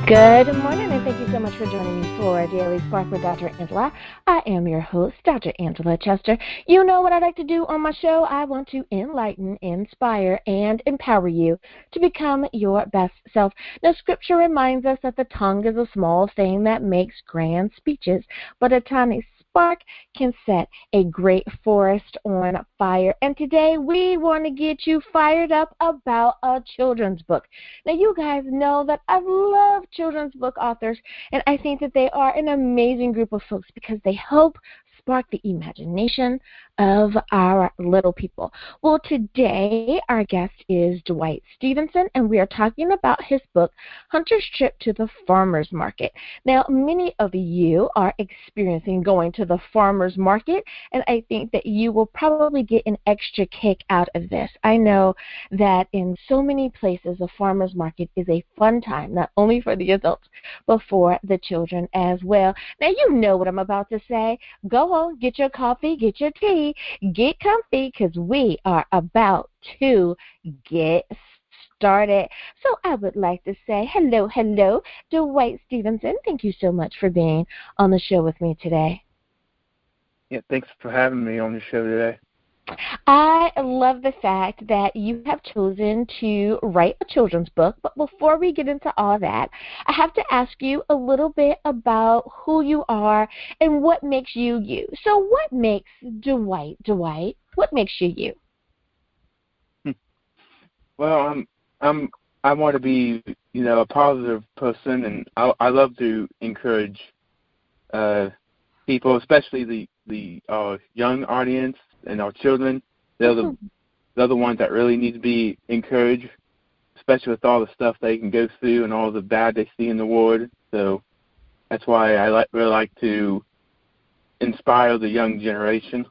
Good morning, and thank you so much for joining me for Daily Spark with Dr. Angela. I am your host, Dr. Angela Chester. You know what I like to do on my show. I want to enlighten, inspire, and empower you to become your best self. Now, Scripture reminds us that the tongue is a small thing that makes grand speeches, but a tiny spark can set a great forest on fire. And today we want to get you fired up about a children's book. Now, you guys know that I love children's book authors, and I think that they are an amazing group of folks because they help spark the imagination of our little people. Well, today our guest is Dwight Stevenson, and we are talking about his book, Hunter's Trip to the Farmer's Market. Now, many of you are experiencing going to the farmer's market, and I think that you will probably get an extra kick out of this. I know that in so many places, a farmer's market is a fun time, not only for the adults, but for the children as well. Now, you know what I'm about to say. Go on, get your coffee, get your tea, get comfy, because we are about to get started. So I would like to say hello, Dwight Stevenson. Thank you so much for being on the show with me today. Yeah, thanks for having me on the show today. I love the fact that you have chosen to write a children's book, but before we get into all that, I have to ask you a little bit about who you are and what makes you you. So what makes Dwight? What makes you you? Well, I want to be, a positive person, and I love to encourage people, especially the young audience and our children. They're the ones that really need to be encouraged, especially with all the stuff they can go through and all the bad they see in the world. So that's why I really like to inspire the young generation.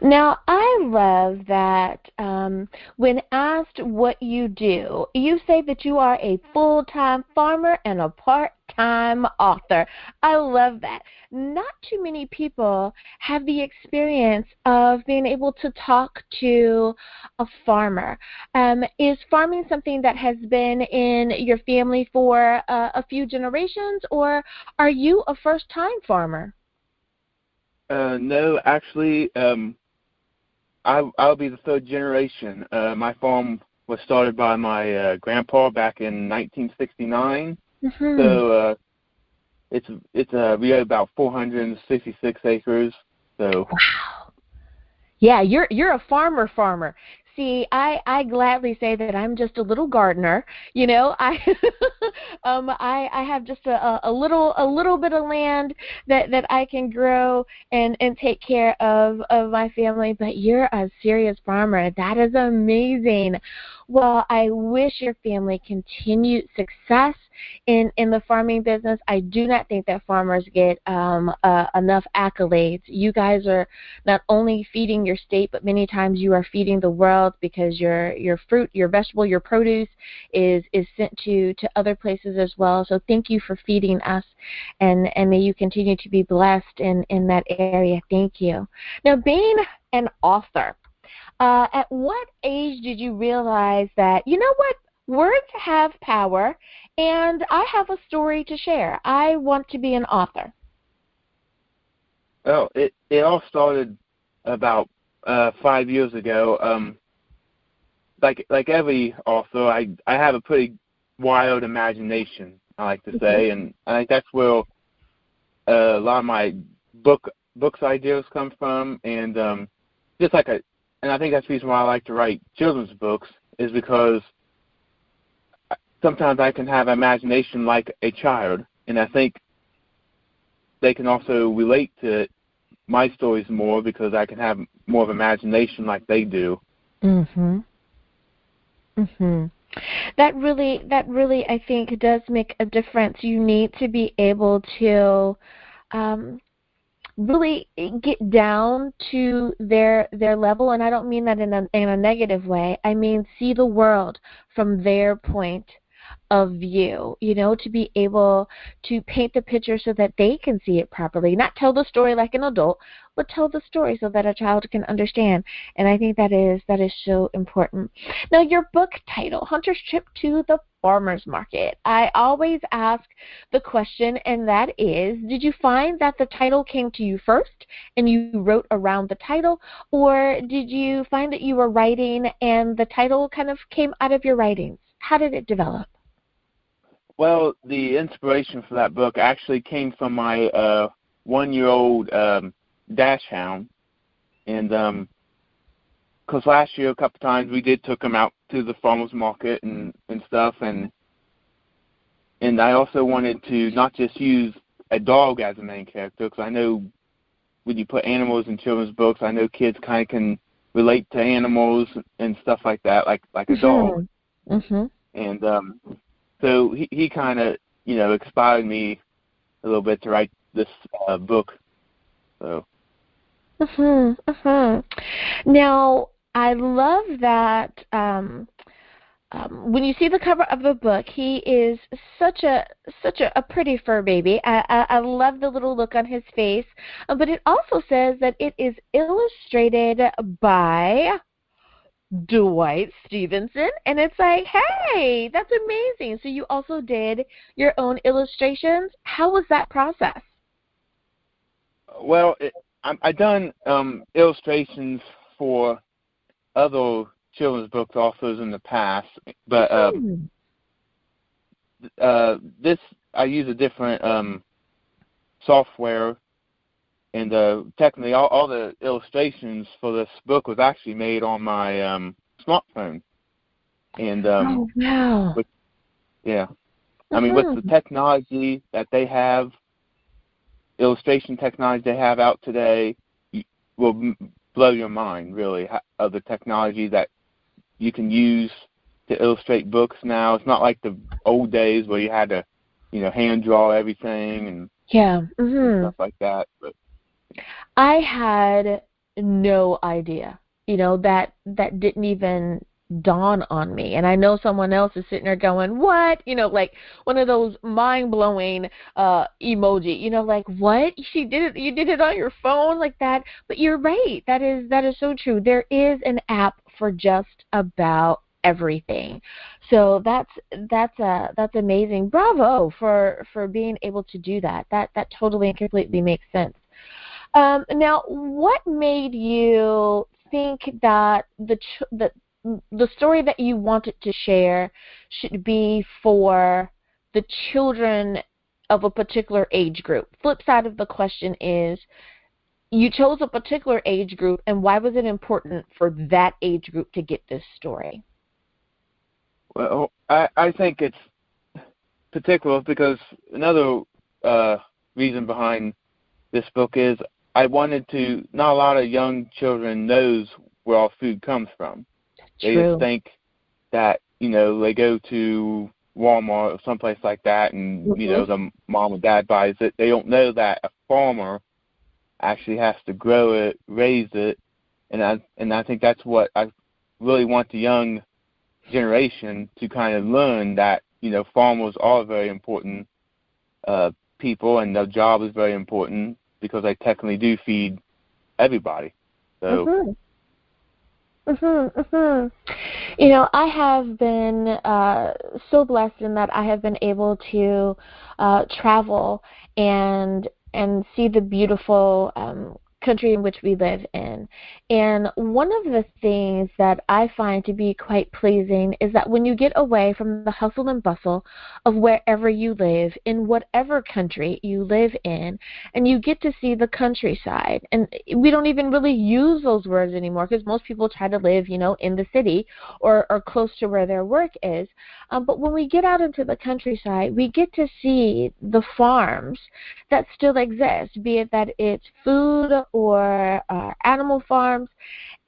Now, I love that when asked what you do, you say that you are a full-time farmer and a part-time author. I love that. Not too many people have the experience of being able to talk to a farmer. Is farming something that has been in your family for a few generations, or are you a first-time farmer? No, actually, I'll be the third generation. My farm was started by my grandpa back in 1969. So we have about 466 acres. So wow. Yeah, you're a farmer. See, I gladly say that I'm just a little gardener. I have just a little bit of land that I can grow and take care of my family. But you're a serious farmer. That is amazing. Well, I wish your family continued success in the farming business. I do not think that farmers get enough accolades. You guys are not only feeding your state, but many times you are feeding the world, because your fruit, your vegetable, your produce is sent to other places as well. So thank you for feeding us, and may you continue to be blessed in that area. Thank you. Now, being an author, at what age did you realize that, words have power, and I have a story to share? I want to be an author. Well, it all started about 5 years ago. Like every author, I have a pretty wild imagination, I like to say, and I think that's where a lot of my books ideas come from, and and I think that's the reason why I like to write children's books, is because sometimes I can have imagination like a child, and I think they can also relate to my stories more because I can have more of imagination like they do. That really, I think, does make a difference. You need to be able to really get down to their level, and I don't mean that in a negative way. I mean, see the world from their point of you, to be able to paint the picture so that they can see it properly. Not tell the story like an adult, but tell the story so that a child can understand. And I think that is so important. Now, your book title, Hunter's Trip to the Farmer's Market. I always ask the question, and that is, did you find that the title came to you first and you wrote around the title, or did you find that you were writing and the title kind of came out of your writings? How did it develop? Well, the inspiration for that book actually came from my 1-year-old dash hound, and because last year a couple times we did took him out to the farmer's market and stuff, and I also wanted to not just use a dog as a main character, because I know when you put animals in children's books, I know kids kind of can relate to animals and stuff like that, like a dog. Mm-hmm. And so he kind of, inspired me a little bit to write this book. So. Now, I love that when you see the cover of the book, he is such a pretty fur baby. I love the little look on his face, but it also says that it is illustrated by Dwight Stevenson, and it's like, hey, that's amazing. So you also did your own illustrations. How was that process? Well, I done illustrations for other children's books authors in the past, but this I use a different software, and technically all the illustrations for this book was actually made on my smartphone. And oh, wow. Yeah. I mean, with the technology that they have, illustration technology they have out today, will blow your mind, really, of the technology that you can use to illustrate books now. It's not like the old days where you had to, hand draw everything and and stuff like that. But I had no idea, that didn't even dawn on me. And I know someone else is sitting there going, what? Like one of those mind-blowing emoji, like, what? You did it on your phone like that? But you're right. That is so true. There is an app for just about everything. So that's amazing. Bravo for being able to do that. That totally and completely makes sense. Now, what made you think that the story that you wanted to share should be for the children of a particular age group? Flip side of the question is, you chose a particular age group, and why was it important for that age group to get this story? Well, I think it's particular because another reason behind this book is I wanted to, not a lot of young children knows where all food comes from. They just think that, they go to Walmart or someplace like that and, the mom or dad buys it. They don't know that a farmer actually has to grow it, raise it, and I think that's what I really want the young generation to kind of learn, that, farmers are very important people, and their job is very important because they technically do feed everybody. So. I have been so blessed in that I have been able to travel and see the beautiful country in which we live in. And one of the things that I find to be quite pleasing is that when you get away from the hustle and bustle of wherever you live, in whatever country you live in, and you get to see the countryside. And we don't even really use those words anymore because most people try to live, in the city or close to where their work is. But when we get out into the countryside, we get to see the farms that still exist, be it that it's food or animal farms,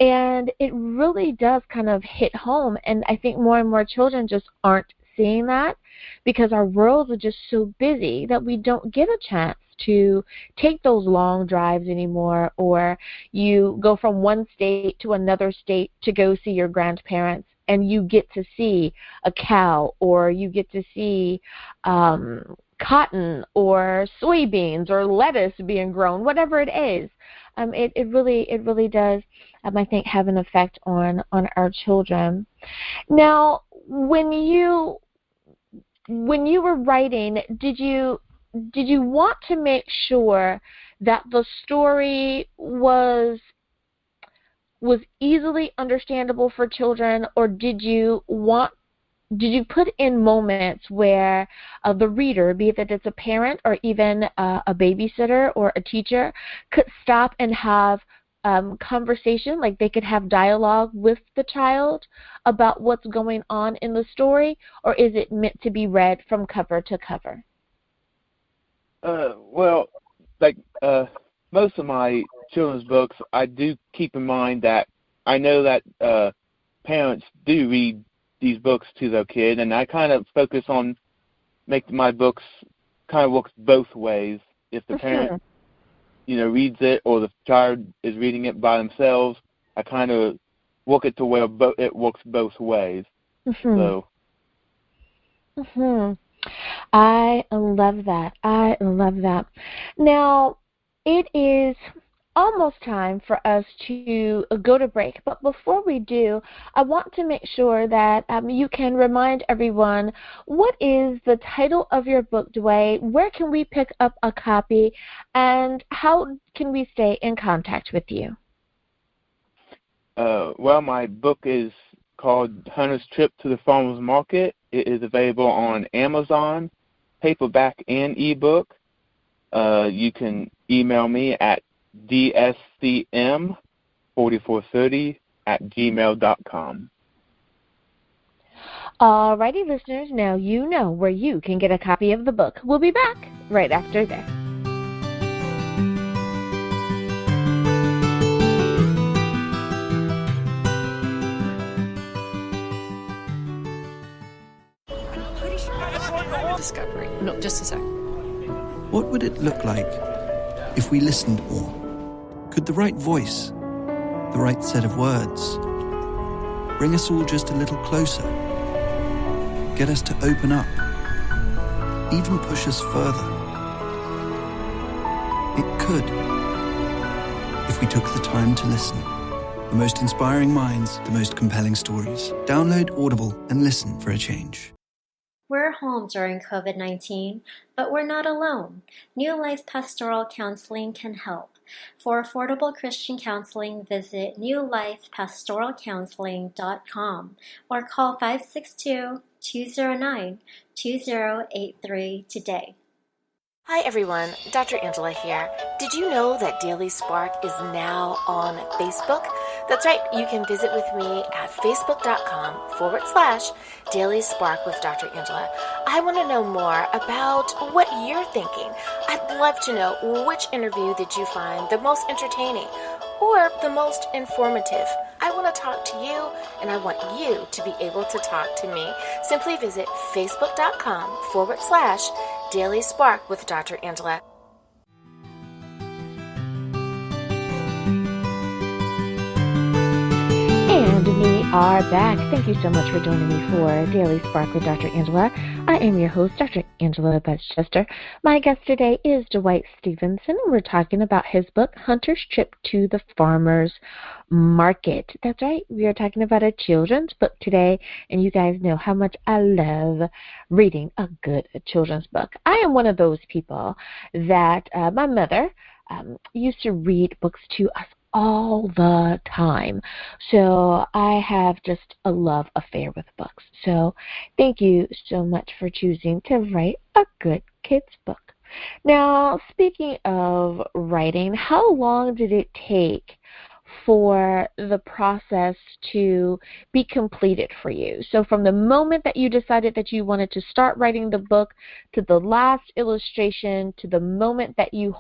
and it really does kind of hit home. And I think more and more children just aren't seeing that because our worlds are just so busy that we don't get a chance to take those long drives anymore, or you go from one state to another state to go see your grandparents. and you get to see a cow, or you get to see cotton or soybeans or lettuce being grown, whatever it is. It really does, I think, have an effect on our children. Now, when you were writing, did you want to make sure that the story was easily understandable for children, or did you put in moments where the reader, be it that it's a parent or even a babysitter or a teacher, could stop and have conversation, like they could have dialogue with the child about what's going on in the story, or is it meant to be read from cover to cover? Well, like most of my children's books, I do keep in mind that I know that parents do read these books to their kid, and I kind of focus on making my books kind of work both ways. If the parent, reads it, or the child is reading it by themselves, I kind of work it to where it works both ways. So. I love that. Now, it is almost time for us to go to break, but before we do, I want to make sure that you can remind everyone, what is the title of your book, Dwight? Where can we pick up a copy, and how can we stay in contact with you? Well, my book is called Hunter's Trip to the Farmer's Market. It is available on Amazon, paperback and ebook. You can email me at dscm4430@gmail.com. Alrighty, listeners, now you know where you can get a copy of the book. We'll be back right after this. Discovery. No, just a sec. What would it look like if we listened more? Could the right voice, the right set of words, bring us all just a little closer? Get us to open up, even push us further? It could, if we took the time to listen. The most inspiring minds, the most compelling stories. Download Audible and listen for a change. We're home during COVID-19, but we're not alone. New Life Pastoral Counseling can help. For affordable Christian counseling, visit newlifepastoralcounseling.com or call 562-209-2083 today. Hi everyone, Dr. Angela here. Did you know that Daily Spark is now on Facebook? That's right, you can visit with me at facebook.com/Daily Spark with Dr. Angela. I want to know more about what you're thinking. I'd love to know, which interview did you find the most entertaining or the most informative? I want to talk to you, and I want you to be able to talk to me. Simply visit facebook.com/Daily Spark with Dr. Angela. And we are back. Thank you so much for joining me for Daily Spark with Dr. Angela. I am your host, Dr. Angela Chester. My guest today is Dwight Stevenson. We're talking about his book, Hunter's Trip to the Farmer's Market. That's right. We are talking about a children's book today, and you guys know how much I love reading a good children's book. I am one of those people that my mother used to read books to us all the time. So I have just a love affair with books. So thank you so much for choosing to write a good kids book. Now, speaking of writing, how long did it take for the process to be completed for you? So from the moment that you decided that you wanted to start writing the book to the last illustration to the moment that you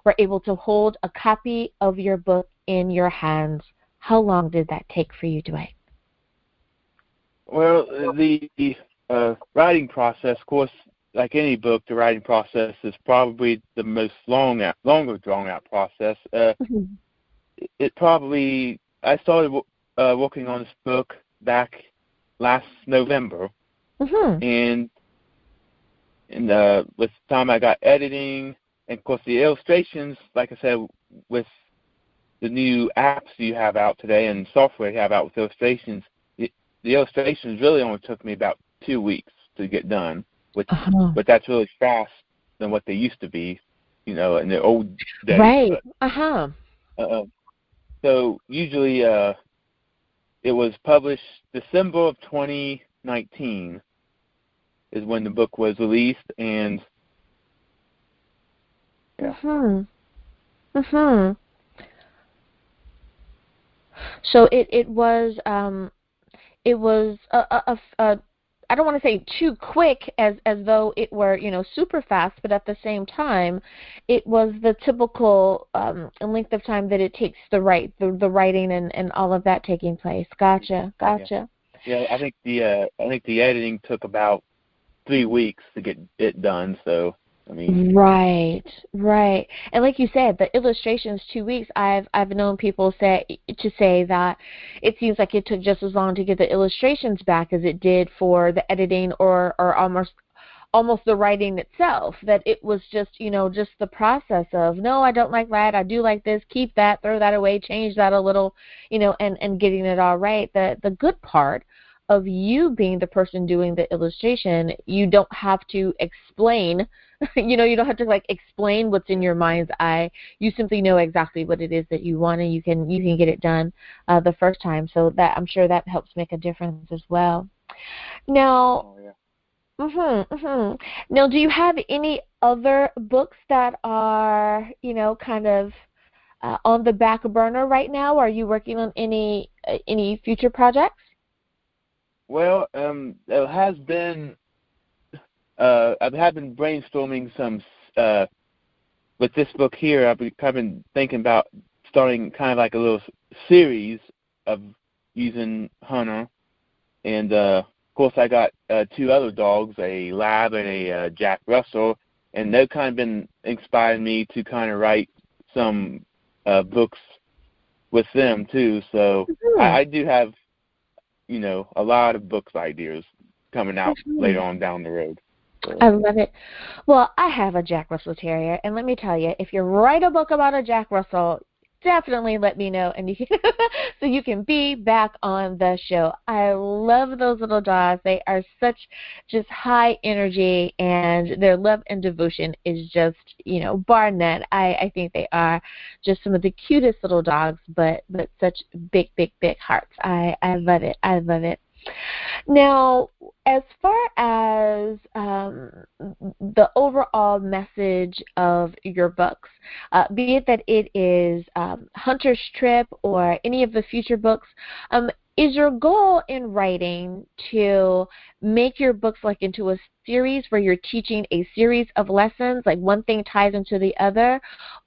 were able to hold a copy of your book in your hands, how long did that take for you, Dwight? Well, the writing process, of course, like any book, the writing process is probably the most longer drawn-out process. I started working on this book back last November, and with time I got editing, and of course the illustrations, like I said, with the new apps you have out today and software you have out with illustrations, the illustrations really only took me about 2 weeks to get done, but that's really fast than what they used to be, in the old days. Right. But, so usually it was published December of 2019 is when the book was released, and So it was I don't want to say too quick as though it were, super fast, but at the same time, it was the typical length of time that it takes the writing and all of that taking place. Gotcha. Yeah, I think the editing took about 3 weeks to get it done. So Right. And like you said, the illustrations 2 weeks. I've known people say that it seems like it took just as long to get the illustrations back as it did for the editing or almost the writing itself. That it was just just the process of, no, I don't like that, I do like this, keep that, throw that away, change that a little, and getting it all right. The good part of you being the person doing the illustration, you don't have to explain. You don't have to explain what's in your mind's eye. You simply know exactly what it is that you want, and you can get it done the first time. So that, I'm sure that helps make a difference as well. Now, Now, do you have any other books that are kind of on the back burner right now? Are you working on any future projects? Well, there has been. I have been brainstorming some with this book here. I've been thinking about starting kind of like a little series of using Hunter, and of course I got 2 other dogs, a Lab and a Jack Russell, and they've kind of been inspiring me to kind of write some books with them too. So I do have a lot of books ideas coming out later on down the road. I love it. Well, I have a Jack Russell Terrier, and let me tell you, if you write a book about a Jack Russell, definitely let me know, and so you can be back on the show. I love those little dogs. They are such just high energy, and their love and devotion is just, bar none. I think they are just some of the cutest little dogs, but such big hearts. I love it. I love it. Now, as far as the overall message of your books, be it that it is Hunter's Trip or any of the future books, is your goal in writing to make your books into a series where you're teaching a series of lessons, like one thing ties into the other,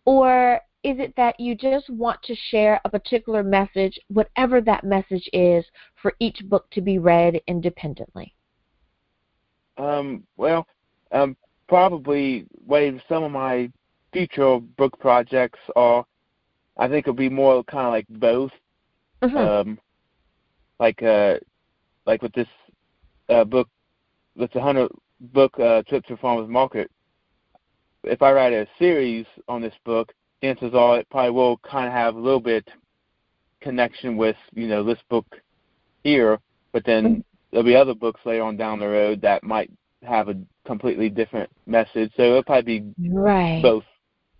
or is it that you just want to share a particular message, whatever that message is, for each book to be read independently? Probably way some of my future book projects are, I think it'll be more kind of like both. Like with this book, with the Hunter book, Trip to Farmers Market. If I write a series on this book, chances are it probably will kind of have a little bit connection with this book here, but then there'll be other books later on down the road that might have a completely different message. So it'll probably be both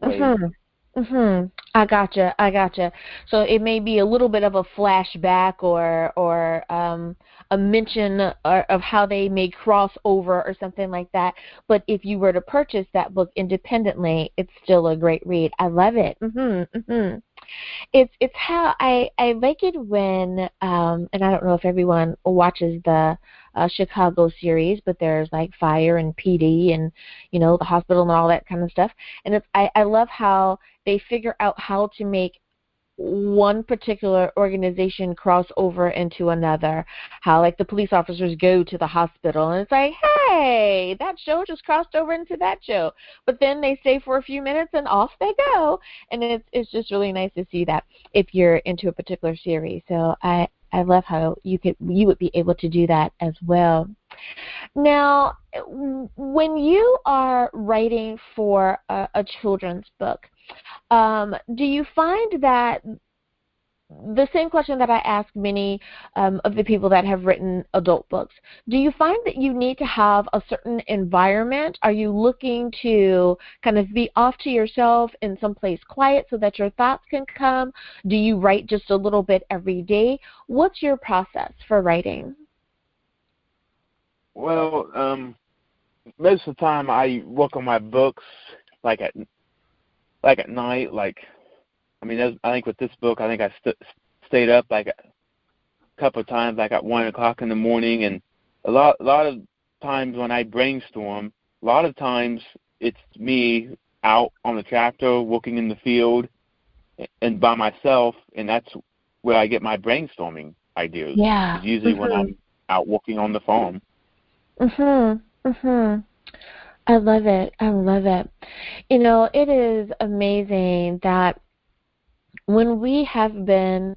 ways. I gotcha. So it may be a little bit of a flashback or a mention of how they may cross over or something like that. But if you were to purchase that book independently, it's still a great read. I love it. It's how I like it when and I don't know if everyone watches the Chicago series, but there's like Fire and PD and the hospital and all that kind of stuff. And I love how they figure out how to make one particular organization cross over into another. How like the police officers go to the hospital and it's like, hey, that show just crossed over into that show. But then they stay for a few minutes and off they go. And it's just really nice to see that if you're into a particular series. So I I love how you would be able to do that as well. Now, when you are writing for a children's book, do you find that the same question that I ask many of the people that have written adult books, do you find that you need to have a certain environment? Are you looking to kind of be off to yourself in some place quiet so that your thoughts can come? Do you write just a little bit every day? What's your process for writing? Well, most of the time I work on my books like at night. I think with this book, I think I stayed up like a couple of times, like at 1 o'clock in the morning. And a lot of times when I brainstorm, a lot of times it's me out on the tractor, working in the field, and by myself, and that's where I get my brainstorming ideas. Yeah. It's usually when I'm out working on the farm. I love it. I love it. You know, it is amazing that when we have been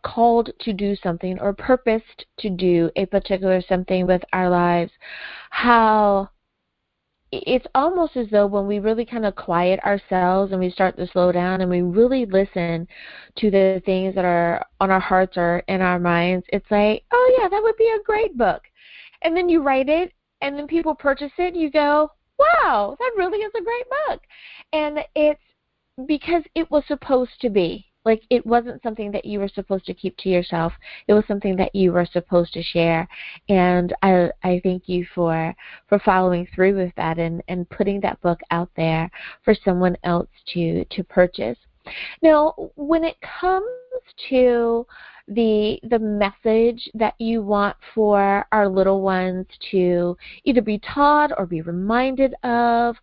called to do something or purposed to do a particular something with our lives, how it's almost as though when we really kind of quiet ourselves and we start to slow down and we really listen to the things that are on our hearts or in our minds, it's like, oh yeah, that would be a great book. And then you write it, and then people purchase it, and you go, wow, that really is a great book. And it's because it was supposed to be. Like, it wasn't something that you were supposed to keep to yourself. It was something that you were supposed to share. And I thank you for following through with that and putting that book out there for someone else to purchase. Now, when it comes to the message that you want for our little ones to either be taught or be reminded of,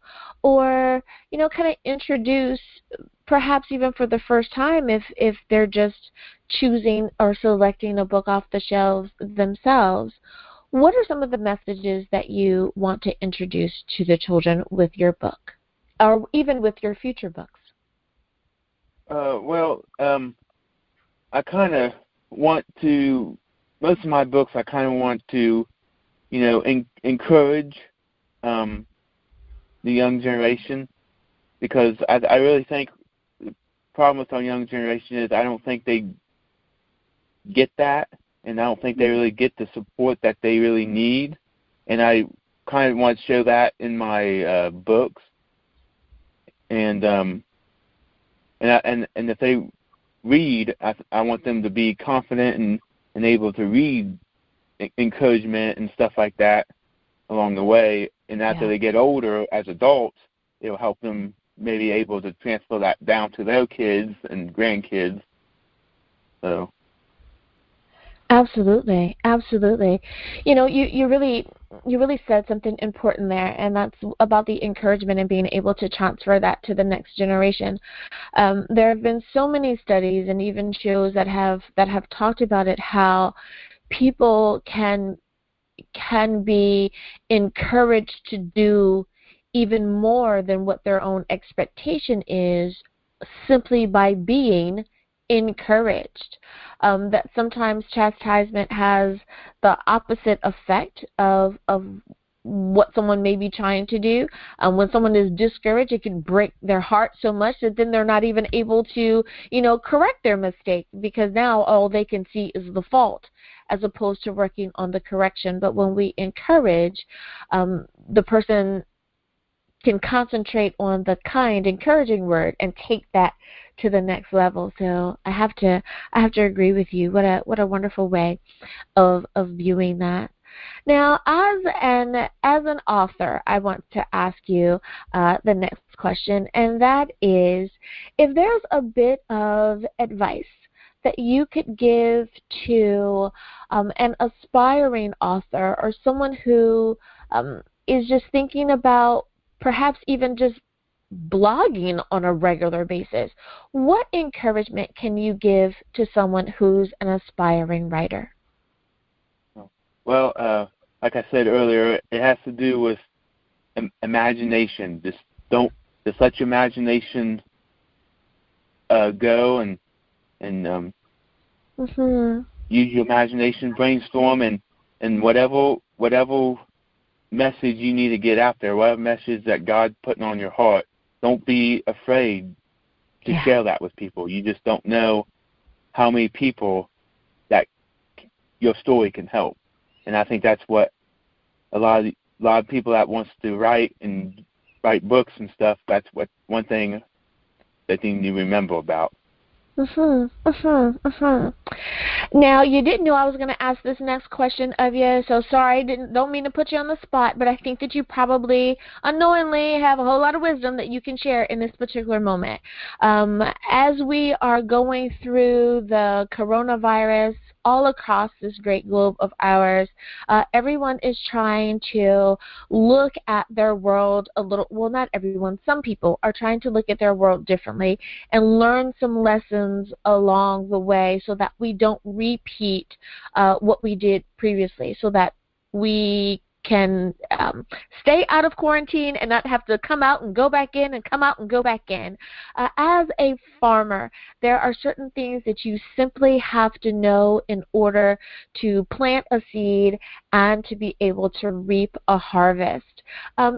or, you know, kind of introduce, perhaps even for the first time if they're just choosing or selecting a book off the shelves themselves, what are some of the messages that you want to introduce to the children with your book, or even with your future books? I kind of want to, most of my books, I kind of want to, you know, encourage the young generation, because I really think the problem with our young generation is I don't think they get that, and I don't think they really get the support that they really need, and I kind of want to show that in my books, and if they read, I want them to be confident and able to read encouragement and stuff like that along the way. And after they get older, as adults, it'll help them maybe able to transfer that down to their kids and grandkids. So. Absolutely. You know, you really said something important there, and that's about the encouragement and being able to transfer that to the next generation. There have been so many studies and even shows that have talked about it, how people can be encouraged to do even more than what their own expectation is, simply by being encouraged. That sometimes chastisement has the opposite effect of what someone may be trying to do. When someone is discouraged, it can break their heart so much that then they're not even able to, you know, correct their mistake, because now all they can see is the fault as opposed to working on the correction. But when we encourage, the person can concentrate on the kind, encouraging word and take that to the next level. So I have to agree with you. What a wonderful way of viewing that. Now, as an author, I want to ask you the next question, and that is, if there's a bit of advice that you could give to an aspiring author or someone who is just thinking about perhaps even just blogging on a regular basis, what encouragement can you give to someone who's an aspiring writer? Well, like I said earlier, it has to do with imagination. Just let your imagination go and use your imagination, brainstorm, and whatever message you need to get out there, whatever message that God's putting on your heart, don't be afraid to share that with people. You just don't know how many people that your story can help. And I think that's what a lot of people that wants to write books and stuff, that's what one thing that they need to remember about. Now, you didn't know I was going to ask this next question of you, so sorry, don't mean to put you on the spot, but I think that you probably unknowingly have a whole lot of wisdom that you can share in this particular moment. As we are going through the coronavirus all across this great globe of ours, everyone is trying to look at their world a little, well, not everyone, some people are trying to look at their world differently and learn some lessons along the way so that we don't repeat what we did previously, so that we can stay out of quarantine and not have to come out and go back in and come out and go back in. As a farmer, there are certain things that you simply have to know in order to plant a seed and to be able to reap a harvest.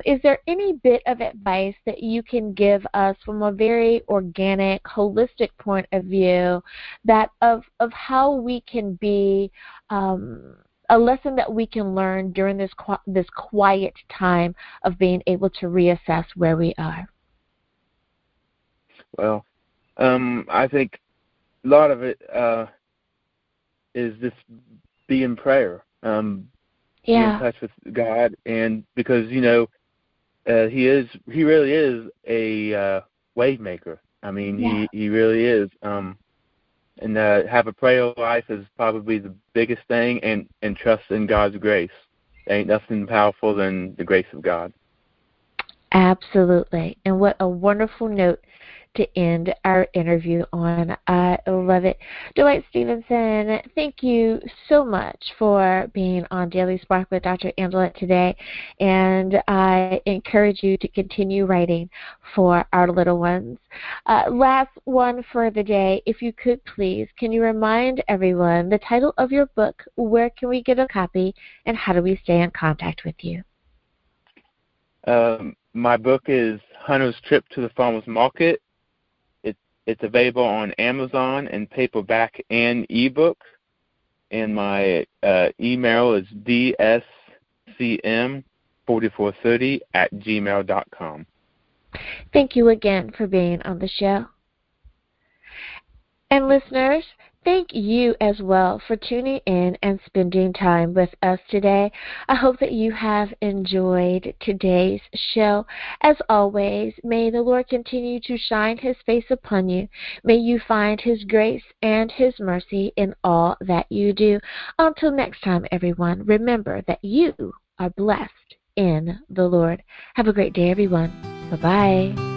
Is there any bit of advice that you can give us from a very organic, holistic point of view that of how we can be a lesson that we can learn during this quiet time of being able to reassess where we are? Well, I think a lot of it is just be in prayer, be in touch with God, and because He really is a wave maker. I mean, He really is. And have a prayer life is probably the biggest thing, and trust in God's grace. There ain't nothing powerful than the grace of God. Absolutely. And what a wonderful note to end our interview on. I love it. Dwight Stevenson, thank you so much for being on Daily Spark with Dr. Angela today, and I encourage you to continue writing for our little ones. Last one for the day, if you could please, can you remind everyone the title of your book, where can we get a copy, and how do we stay in contact with you? My book is Hunter's Trip to the Farmer's Market. It's available on Amazon in paperback and ebook. And my email is dscm4430@gmail.com. Thank you again for being on the show. And listeners, thank you as well for tuning in and spending time with us today. I hope that you have enjoyed today's show. As always, may the Lord continue to shine His face upon you. May you find His grace and His mercy in all that you do. Until next time, everyone, remember that you are blessed in the Lord. Have a great day, everyone. Bye-bye.